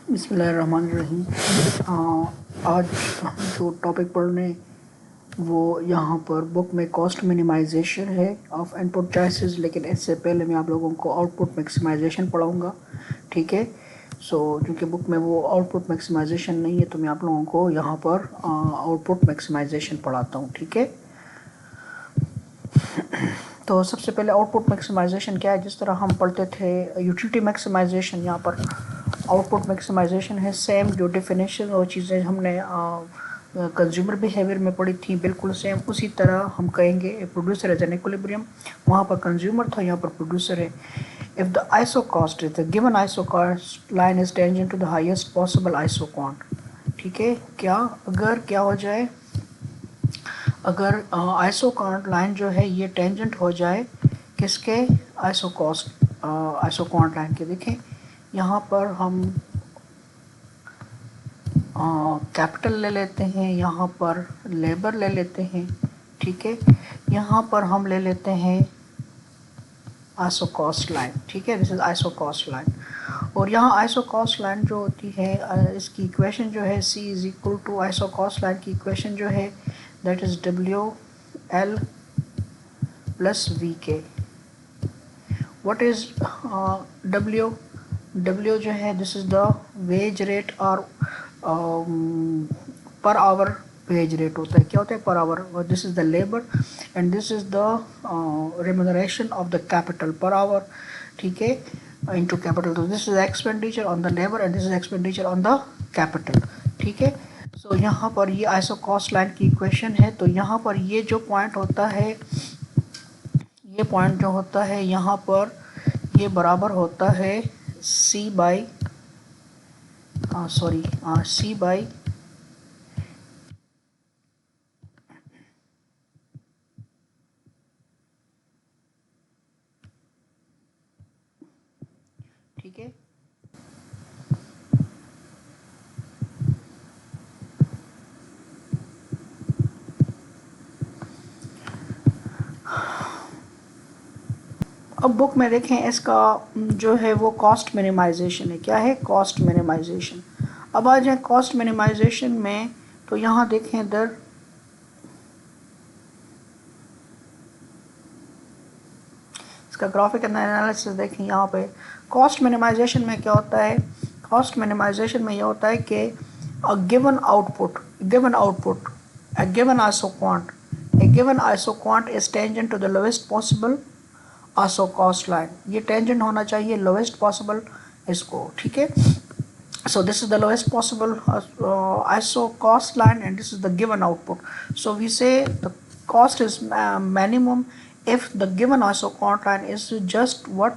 बिस्मिल्लाहिर्रहमानिर्रहीम। आज हम जो टॉपिक पढ़ने वो यहाँ पर बुक में कॉस्ट मिनिमाइजेशन है ऑफ इनपुट चॉइसेस, लेकिन इससे पहले मैं आप लोगों को आउटपुट मैक्सिमाइजेशन पढ़ाऊँगा। ठीक है। क्योंकि बुक में वो आउटपुट मैक्सिमाइजेशन नहीं है तो मैं आप लोगों को यहाँ पर आउटपुट मैक्सिमाइजेशन पढ़ाता हूँ। ठीक है। तो सबसे पहले आउटपुट मैक्सिमाइजेशन क्या है, जिस तरह हम पढ़ते थे यूटिलिटी मैक्सिमाइजेशन, यहाँ पर आउटपुट मैक्सिमाइजेशन है। सेम जो डेफिनेशन और चीज़ें हमने कंज्यूमर बिहेवियर में पढ़ी थी, बिल्कुल सेम उसी तरह हम कहेंगे प्रोड्यूसर एज एन इक्विलिब्रियम। वहाँ पर कंज्यूमर था, यहाँ पर प्रोड्यूसर है। If the isocost is the given isocost line is tangent to the highest possible isoquant. ठीक है। क्या हो जाए, अगर आइसो क्वांट लाइन जो है ये टेंजेंट हो जाए किसके, आइसो क्वांट लाइन के। देखें यहाँ पर हम कैपिटल ले लेते हैं, यहाँ पर लेबर ले लेते हैं। ठीक है। यहाँ पर हम ले लेते हैं आइसो कॉस्ट लाइन। ठीक है, this is isocost line. और यहाँ आइसो कॉस्ट लाइन जो होती है, इसकी इक्वेशन जो है C is equal to isocost line की इक्वेशन जो है that is WL plus VK। What is W जो है this is the wage rate और पर आवर वेज रेट होता है। क्या होता है, पर आवर। और this is the labour and this is the remuneration of the capital per hour. ठीक है, इनटू कैपिटल। तो this is expenditure on the labour and this is expenditure on the capital. ठीक है। सो यहाँ पर ये iso cost line की equation है। तो यहाँ पर ये जो पॉइंट होता है, ये पॉइंट जो होता है यहाँ पर ये बराबर होता है C बाई C बाई ठीक है। अब बुक में देखें इसका जो है वो कॉस्ट मिनिमाइजेशन है। क्या है, कॉस्ट मिनिमाइजेशन। अब आ जाए कॉस्ट मिनिमाइजेशन में, तो यहाँ देखें इधर इसका ग्राफिक एनालिसिस देखें। यहाँ पे कॉस्ट मिनिमाइजेशन में क्या होता है, कॉस्ट मिनिमाइजेशन में यह होता है कि a given output, a given iso quant is tangent to the lowest possible iso cost line। ये tangent होना चाहिए lowest possible इसको। ठीक है। So this is the lowest possible iso cost line and this is the given output. So we say the cost is minimum if the given iso quant line is just what,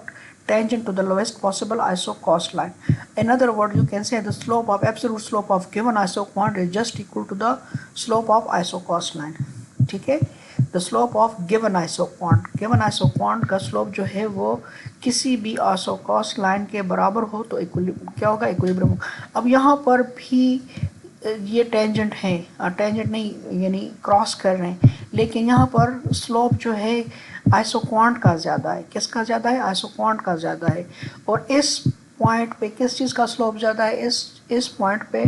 tangent to the lowest possible iso cost line. In other words, you can say the slope of absolute slope of given iso quant is just equal to the slope of iso cost line। ठीक है। The slope of given iso quant का slope जो है वो किसी भी iso cost line के बराबर हो तो क्या होगा, इक्विलिब्रियम। अब यहाँ पर भी ये टेंजेंट है, टेंजेंट नहीं यानी क्रॉस कर रहे हैं, लेकिन यहाँ पर स्लोप जो है आइसो क्वांट का ज़्यादा है। किसका ज़्यादा है, आइसो क्वांट का ज़्यादा है। और इस पॉइंट पे किस चीज़ का स्लोप ज़्यादा है, इस पॉइंट पे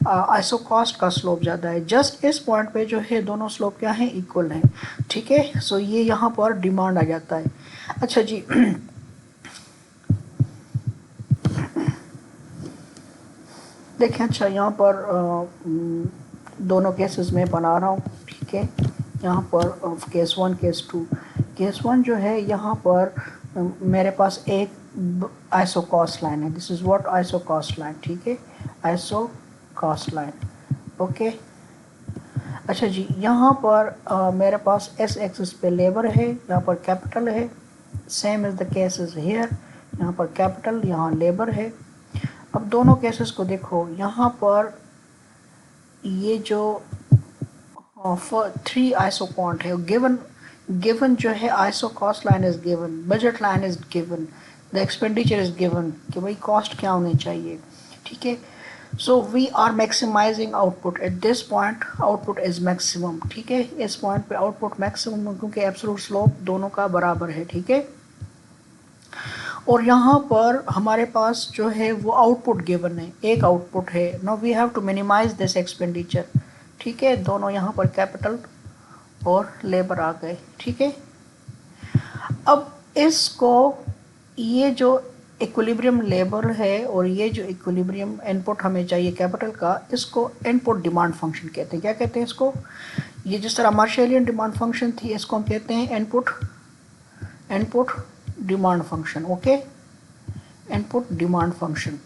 आइसो कॉस्ट का स्लोप ज़्यादा है। जस्ट इस पॉइंट पे जो है दोनों स्लोप क्या हैं, इक्वल हैं। ठीक है। सो ये यहाँ पर डिमांड आ जाता है। अच्छा जी देखें, अच्छा यहाँ पर दोनों केसेस में बना रहा हूँ। ठीक है। यहाँ पर केस 1 केस 2। केस 1 जो है यहाँ पर मेरे पास एक आइसो कॉस्ट लाइन है। This is what, iso cost line. ठीक है, आइसो कॉस्ट लाइन। ओके। अच्छा जी, यहाँ पर मेरे पास S एक्सिस पे लेबर है, यहाँ पर कैपिटल है। Same is the case is here, यहाँ पर कैपिटल, यहाँ लेबर है। अब दोनों केसेस को देखो, यहाँ पर ये जो 3 आइसो क्वांट है गिवन जो है, isocost line is given, budget line is given, the expenditure is given कि भाई कॉस्ट क्या होनी चाहिए। ठीक है। So we are maximising output at this point, output is maximum. ठीक है, इस पॉइंट पे आउटपुट मैक्सिमम क्योंकि एब्सोल्यूट स्लोप दोनों का बराबर है। ठीक है। और यहाँ पर हमारे पास जो है वो आउटपुट गिवन है, एक आउटपुट है। Now we have to minimise this expenditure. ठीक है, दोनों यहाँ पर कैपिटल और लेबर आ गए। ठीक है, अब इसको, ये जो इक्विलिब्रियम लेबर है और ये जो इक्विलिब्रियम इनपुट हमें चाहिए कैपिटल का, इसको इनपुट डिमांड फंक्शन कहते हैं। क्या कहते हैं इसको? ये जिस तरह मार्शेलियन डिमांड फंक्शन थी, इसको हम कहते हैं input demand function. Okay, input demand function.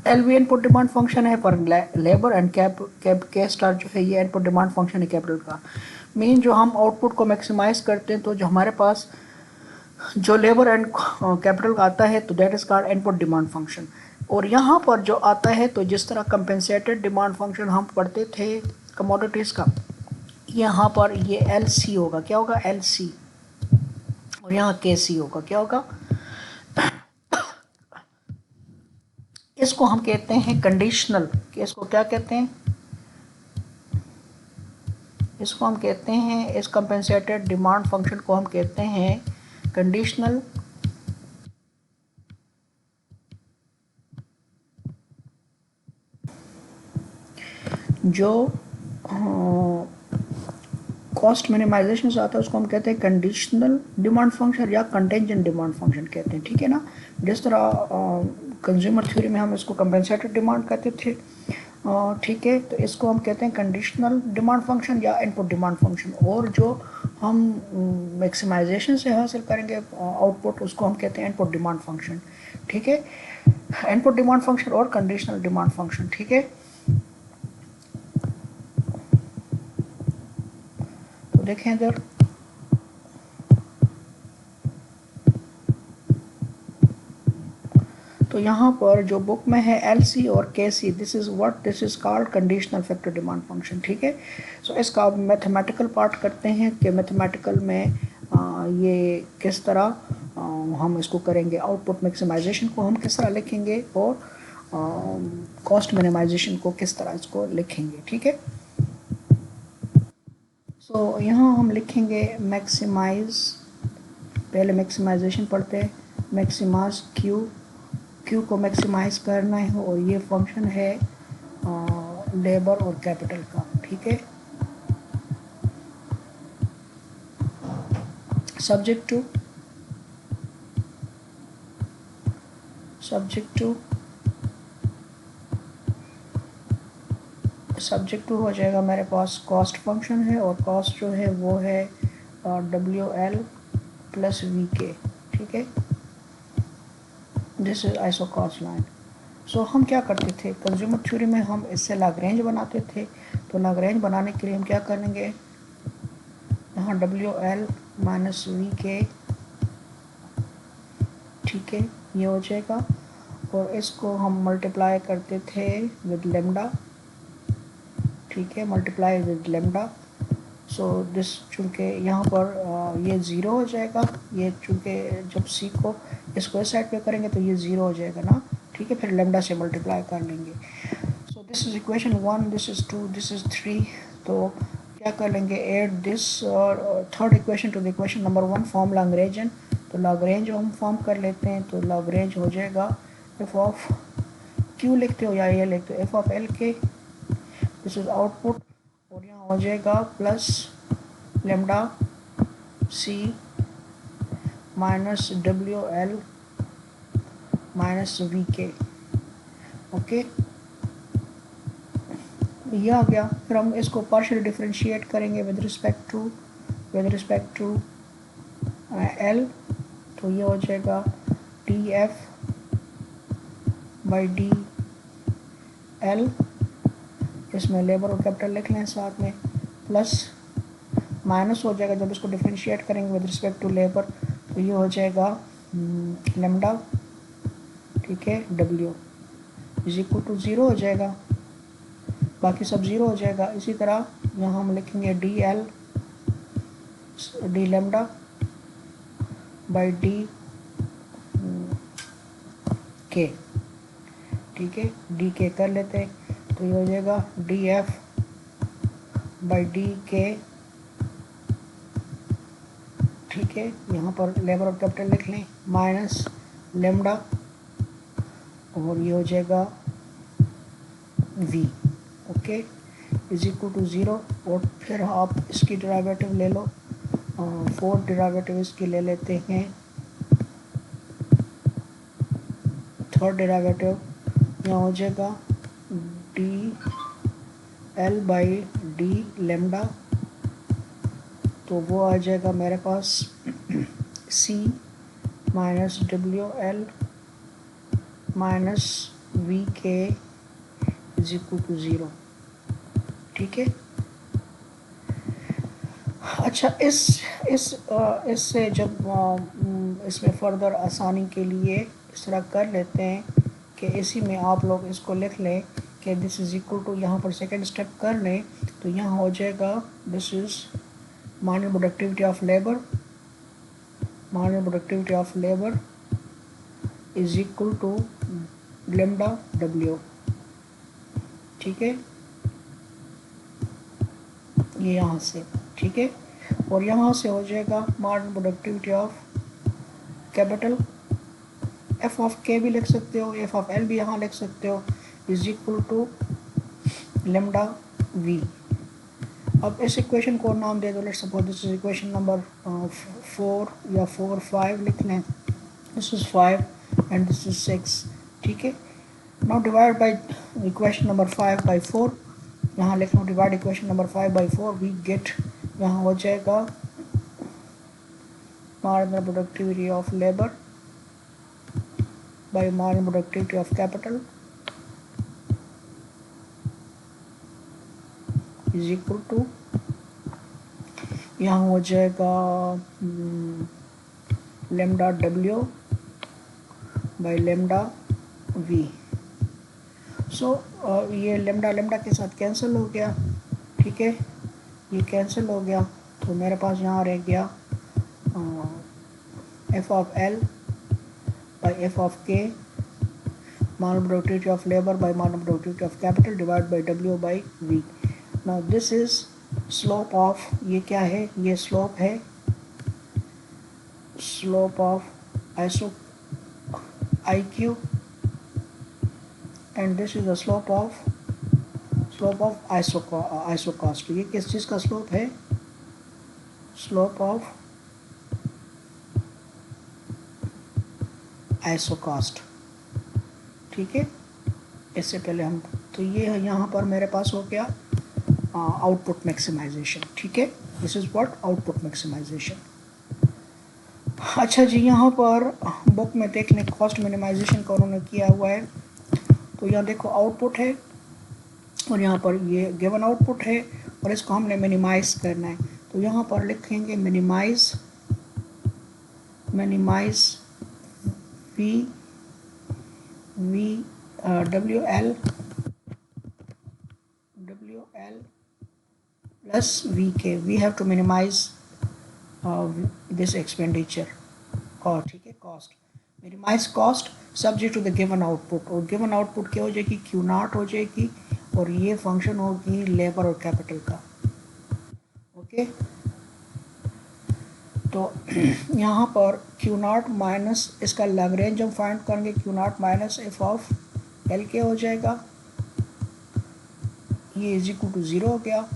L V input demand function है पर लेबर एंड के स्टार जो है ये इनपुट डिमांड फंक्शन है कैपिटल का। मीन जो हम आउटपुट को मैक्सिमाइज करते हैं तो जो हमारे पास जो लेबर एंड कैपिटल का आता है तो that is called input demand function. और यहाँ पर जो आता है तो जिस तरह कंपेंसेटेड डिमांड फंक्शन हम पढ़ते थे कमोडिटीज़ का, यहाँ पर ये एल सी होगा। क्या होगा? L C. और यहाँ के सी होगा। क्या होगा? इसको हम कहते हैं कंडीशनल। इसको क्या कहते हैं? इसको हम कहते हैं, इस कंपेंसेटेड डिमांड फंक्शन को हम कहते हैं कंडीशनल जो कॉस्ट मिनिमाइजेशन से आता है उसको हम कहते हैं कंडीशनल डिमांड फंक्शन या कंटेंजेंट डिमांड फंक्शन कहते हैं। ठीक है ना, जिस तरह कंज्यूमर थ्योरी में हम इसको कंपेंसेटेड डिमांड कहते थे। ठीक है, तो इसको हम कहते हैं कंडीशनल डिमांड फंक्शन या इनपुट डिमांड फंक्शन। और जो हम मैक्सिमाइजेशन से हासिल करेंगे आउटपुट, उसको हम कहते हैं इनपुट डिमांड फंक्शन। ठीक है, इनपुट डिमांड फंक्शन और कंडीशनल डिमांड फंक्शन। ठीक है, तो देखें इधर, तो यहाँ पर जो बुक में है एल सी और K C, this is called conditional factor demand function. ठीक है, सो इसका मैथमेटिकल पार्ट करते हैं कि मैथमेटिकल में ये किस तरह हम इसको करेंगे, आउटपुट मैक्सिमाइजेशन को हम किस तरह लिखेंगे और कॉस्ट मिनिमाइजेशन को किस तरह इसको लिखेंगे। ठीक है, सो यहाँ हम लिखेंगे मैक्सिमाइज, पहले मैक्सिमाइजेशन पढ़ते हैं। मैक्सिमाइज क्यू को मैक्सिमाइज करना है और ये फंक्शन है लेबर और कैपिटल का। ठीक है, सब्जेक्ट टू हो जाएगा मेरे पास कॉस्ट फंक्शन है और कॉस्ट जो है वो है WL प्लस VK। ठीक है, this is isocost line. So हम क्या करते थे कंज्यूमर थ्योरी में, हम इससे लाग्रेंज बनाते थे। तो लाग्रेंज बनाने के लिए हम क्या करेंगे, यहाँ WL माइनस VK। ठीक है, ये हो जाएगा और इसको हम मल्टीप्लाई करते थे विद लेमडा। ठीक है, multiply with lambda. So this, चूँकि यहाँ पर ये ज़ीरो हो जाएगा, ये चूँकि जब सी को इसको इस साइड पे करेंगे तो ये ज़ीरो हो जाएगा ना। ठीक है, फिर लेमडा से मल्टीप्लाई कर लेंगे। So this is equation 1, this is 2, this is 3। तो क्या कर लेंगे, ऐड दिस और third equation to the equation number 1, form Lagrangian. तो लाग्रेंज हम फॉर्म कर लेते हैं, तो लाग्रेंज हो जाएगा एफ ऑफ क्यू लिखते हो या ये लिखते हो, F of L K, this is output. और यहाँ हो जाएगा plus lambda C minus WL minus VK। Okay, ये आ गया। फिर हम इसको पार्शियल डिफरेंशिएट करेंगे विद रिस्पेक्ट टू L। तो ये हो जाएगा DF बाई DL, इसमें लेबर और कैपिटल लिख लें साथ में, प्लस माइनस हो जाएगा जब इसको डिफरेंशिएट करेंगे विद रिस्पेक्ट टू लेबर। तो ये हो जाएगा लेमडा। ठीक है, W इज इक्वल टू 0 हो जाएगा, बाकी सब 0 हो जाएगा। इसी तरह यहाँ हम लिखेंगे DL D lambda by D के, ठीक है, डी के कर लेते हैं तो ये हो जाएगा डी एफ बाई डी के, ठीक है, यहाँ पर लेबर और कैपिटल लिख लें, माइनस लेमडा और ये हो जाएगा V, okay, is equal to 0। और फिर आप इसकी डेरिवेटिव ले लो, फोर्थ डेरिवेटिव इसकी ले लेते हैं, थर्ड डेरिवेटिव यहाँ हो जाएगा D L by D lambda, तो वो आ जाएगा मेरे पास C minus W L minus V K is equal to 0, ठीक है। अच्छा, इससे जब इसमें फर्दर आसानी के लिए इस तरह कर लेते हैं कि इसी में आप लोग इसको लिख लें कि दिस इज इक्वल टू, यहाँ पर सेकेंड स्टेप कर लें तो यहाँ हो जाएगा this is marginal productivity of labour, marginal productivity of labour is equal to lambda W, ठीक है, ये यहाँ से, ठीक है। और यहाँ से हो जाएगा marginal productivity of capital, F of के भी लिख सकते हो, एफ ऑफ एल भी यहाँ लिख सकते हो, is equal to lambda V. अब इस इक्वेशन को नाम दे दो, let's suppose this is equation number 4 या 4 5 लिख लें, this is 5 and this is 6, ठीक है। Now divide by equation number 5 by 4, यहाँ लिख लो divide equation number 5 by 4, we get, यहाँ हो जाएगा marginal productivity of labour by marginal productivity of capital is equal to, यहाँ हो जाएगा lambda W by lambda V. So ये लेमडा लेमडा के साथ कैंसिल हो गया, ठीक है, ये कैंसिल हो गया तो मेरे पास यहाँ रह गया F of L by F of K, marginal productivity of labour by marginal productivity of capital divide by W by V. Now this is slope of, ये क्या है, ये स्लोप है, slope of iso I Q, and this is the slope of isocost. ये किस चीज़ का slope है, slope of आइसोकास्ट, ठीक है। इससे पहले हम, तो ये यहाँ पर मेरे पास हो गया आउटपुट मैक्सिमाइजेशन, ठीक है, this is what output maximisation. अच्छा जी, यहाँ पर बुक में देख लें कॉस्ट मिनिमाइजेशन का उन्होंने किया हुआ है, तो यहाँ देखो आउटपुट है और यहाँ पर ये गिवन आउटपुट है और इसको हमने मिनिमाइज करना है, तो यहाँ पर लिखेंगे minimize V W L plus V K, we have to minimise this expenditure, और ठीक है, cost, minimize cost subject to the given output, और गिवन आउटपुट क्या हो जाएगी, क्यू नॉट हो जाएगी, और ये फंक्शन होगी लेबर और कैपिटल का, ओके। तो यहाँ पर क्यू नॉट माइनस इसका लैग्रेंज हम फाइंड करेंगे, Q not minus F of L के हो जाएगा, ये इज इक्वल टू 0 हो गया,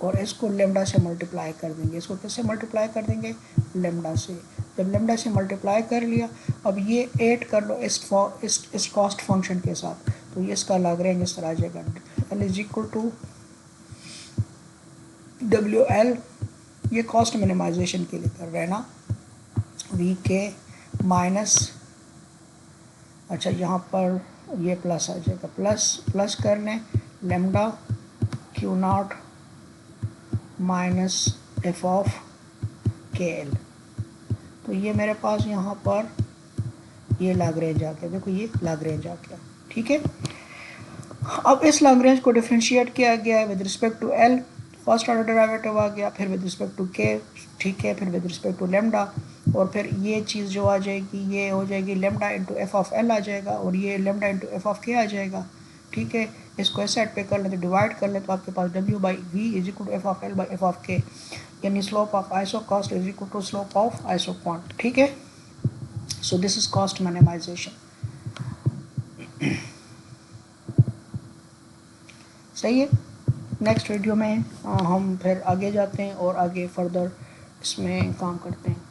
और इसको लेमडा से मल्टीप्लाई कर देंगे, इसको किससे मल्टीप्लाई कर देंगे, लेमडा से। जब लेमडा से मल्टीप्लाई कर लिया, अब ये ऐड कर लो इस कॉस्ट फंक्शन के साथ, तो ये इसका लैग्रेंज इस तरह आ जाएगा, L is equal to W L, ये कॉस्ट मिनिमाइजेशन के लिए कर रहे हैं ना, वी के माइनस, अच्छा यहाँ पर ये प्लस आ जाएगा, प्लस करने lambda Q not minus F of के एल, तो ये मेरे पास यहाँ पर ये लैग्रेंज आ गया, देखो ये लैग्रेंज आ गया, ठीक है। अब इस लैग्रेंज को डिफरेंशिएट किया गया है with respect to L, first order derivative आ गया, फिर विद रिस्पेक्ट टू के, ठीक है, फिर विद रिस्पेक्ट टू लेमडा, और फिर ये चीज़ जो आ जाएगी ये हो जाएगी lambda into F of L आ जाएगा, और ये लेमडा इंटू एफ ऑफ के आ जाएगा, ठीक है। इसको इस साइड पे कर लें तो डिवाइड कर लें तो आपके पास W by V is equal to F of L by F of K, यानी slope of isocost is equal to slope of isoquant, ठीक है। So this is cost minimization. सही है। नेक्स्ट वीडियो में हम फिर आगे जाते हैं और आगे फर्दर इसमें काम करते हैं।